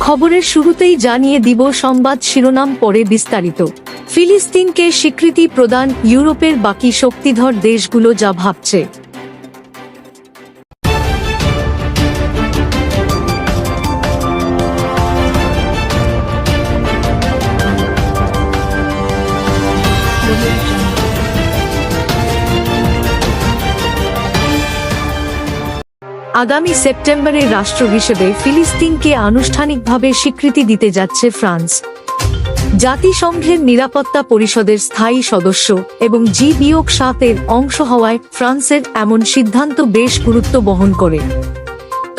খবরের শুরুতেই জানিয়ে দিব সংবাদ শিরোনাম, পরে বিস্তারিত। ফিলিস্তিনকে স্বীকৃতি প্রদান, ইউরোপের বাকি শক্তিধর দেশগুলো যা ভাবছে। আগামী সেপ্টেম্বরে রাষ্ট্র হিসেবে ফিলিস্তিনকে আনুষ্ঠানিকভাবে স্বীকৃতি দিতে যাচ্ছে ফ্রান্স। জাতিসংঘের নিরাপত্তা পরিষদের স্থায়ী সদস্য এবং G-7 অংশ হওয়ায় ফ্রান্সের এমন সিদ্ধান্ত বেশ গুরুত্ব বহন করে।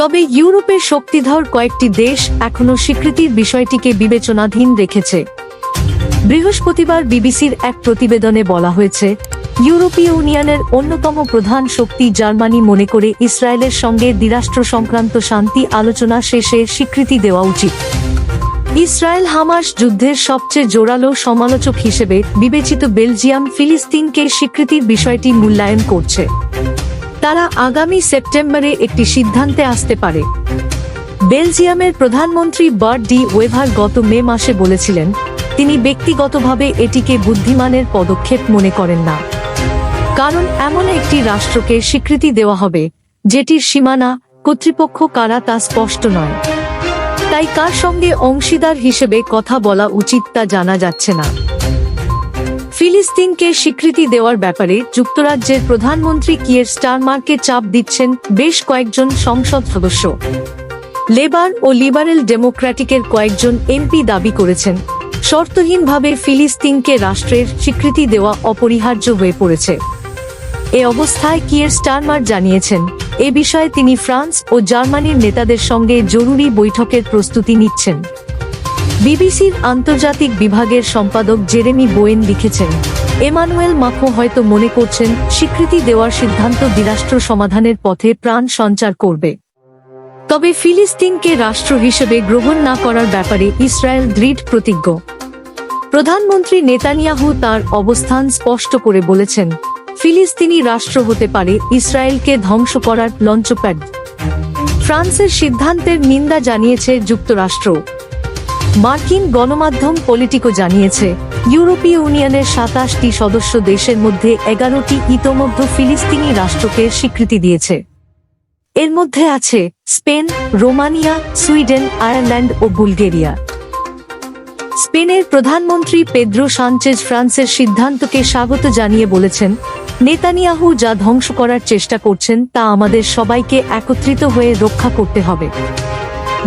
তবে ইউরোপের শক্তিধর কয়েকটি দেশ এখনও স্বীকৃতির বিষয়টিকে বিবেচনাধীন রেখেছে। বৃহস্পতিবার বিবিসির এক প্রতিবেদনে বলা হয়েছে, ইউরোপীয় ইউনিয়নের অন্যতম প্রধান শক্তি জার্মানি মনে করে ইসরায়েলের সঙ্গে দ্বিরাষ্ট্র সংক্রান্ত শান্তি আলোচনা শেষে স্বীকৃতি দেওয়া উচিত। ইসরায়েল হামাস যুদ্ধের সবচেয়ে জোরালো সমালোচক হিসেবে বিবেচিত বেলজিয়াম ফিলিস্তিনকে স্বীকৃতির বিষয়টি মূল্যায়ন করছে। তারা আগামী সেপ্টেম্বরে একটি সিদ্ধান্তে আসতে পারে। বেলজিয়ামের প্রধানমন্ত্রী বার্ট ডি ওয়েভার গত মে মাসে বলেছিলেন, তিনি ব্যক্তিগতভাবে এটিকে বুদ্ধিমানের পদক্ষেপ মনে করেন না, কারণ এমন একটি রাষ্ট্রকে স্বীকৃতি দেওয়া হবে যেটির সীমানা, কর্তৃপক্ষ কারা তা স্পষ্ট নয়। তাই কার সঙ্গে অংশীদার হিসেবে কথা বলা উচিত তা জানা যাচ্ছে না। ফিলিস্তিনকে স্বীকৃতি দেওয়ার ব্যাপারে যুক্তরাজ্যের প্রধানমন্ত্রী কিয়ের স্টারমারকে চাপ দিচ্ছেন বেশ কয়েকজন সংসদ সদস্য। লেবার ও লিবারেল ডেমোক্র্যাটিকের কয়েকজন এমপি দাবি করেছেন, শর্তহীনভাবে ফিলিস্তিনকে রাষ্ট্রের স্বীকৃতি দেওয়া অপরিহার্য হয়ে পড়েছে। এ অবস্থায় কিয়ের স্টারমার জানিয়েছেন, এ বিষয়ে তিনি ফ্রান্স ও জার্মানির নেতাদের সঙ্গে জরুরি বৈঠকের প্রস্তুতি নিচ্ছেন। বিবিসির আন্তর্জাতিক বিভাগের সম্পাদক জেরেমি বোয়েন লিখেছেন, এমানুয়েল মাখো হয়তো মনে করছেন স্বীকৃতি দেওয়ার সিদ্ধান্ত দ্বিরাষ্ট্র সমাধানের পথে প্রাণ সঞ্চার করবে। তবে ফিলিস্তিনকে রাষ্ট্র হিসেবে গ্রহণ না করার ব্যাপারে ইসরায়েল দৃঢ় প্রতিজ্ঞ। প্রধানমন্ত্রী নেতানিয়াহু তার অবস্থান স্পষ্ট করে বলেছেন, ফিলিস্তিনি রাষ্ট্র হতে পারে ইসরায়েলকে ধ্বংস করার লঞ্চপ্যাড। ফ্রান্সের সিদ্ধান্তের নিন্দা জানিয়েছে যুক্তরাষ্ট্র। মার্কিন গণমাধ্যম পলিটিকো জানিয়েছে, ইউরোপীয় ইউনিয়নের 27টি সদস্য দেশের মধ্যে 11টি ইতোমধ্যে ফিলিস্তিনি রাষ্ট্রকে স্বীকৃতি দিয়েছে। এর মধ্যে আছে স্পেন, রোমানিয়া, সুইডেন, আয়ারল্যান্ড ও বুলগেরিয়া। স্পেনের প্রধানমন্ত্রী পেদ্রো সানচেজ ফ্রান্সের সিদ্ধান্তকে স্বাগত জানিয়ে বলেছেন, নেতানিয়াহু যা ধ্বংস করার চেষ্টা করছেন তা আমাদের সবাইকে একত্রিত হয়ে রক্ষা করতে হবে।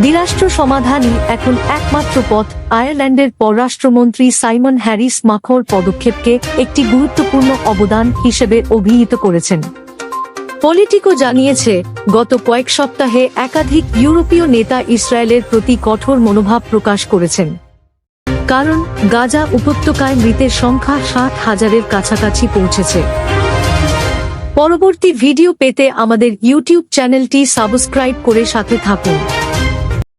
দ্বিরাষ্ট্র সমাধানই এখন একমাত্র পথ। আয়ারল্যান্ডের পররাষ্ট্রমন্ত্রী সাইমন হ্যারিস মাখোর পদক্ষেপকে একটি গুরুত্বপূর্ণ অবদান হিসেবে অভিহিত করেছেন। পলিটিকো জানিয়েছে, গত কয়েক সপ্তাহে একাধিক ইউরোপীয় নেতা ইসরায়েলের প্রতি কঠোর মনোভাব প্রকাশ করেছেন, কারণ গাজা উপত্যকায় মৃতের সংখ্যা 60,000-এর কাছাকাছি পৌঁছেছে। পরবর্তী ভিডিও পেতে আমাদের ইউটিউব চ্যানেলটি সাবস্ক্রাইব করে সাথে থাকুন।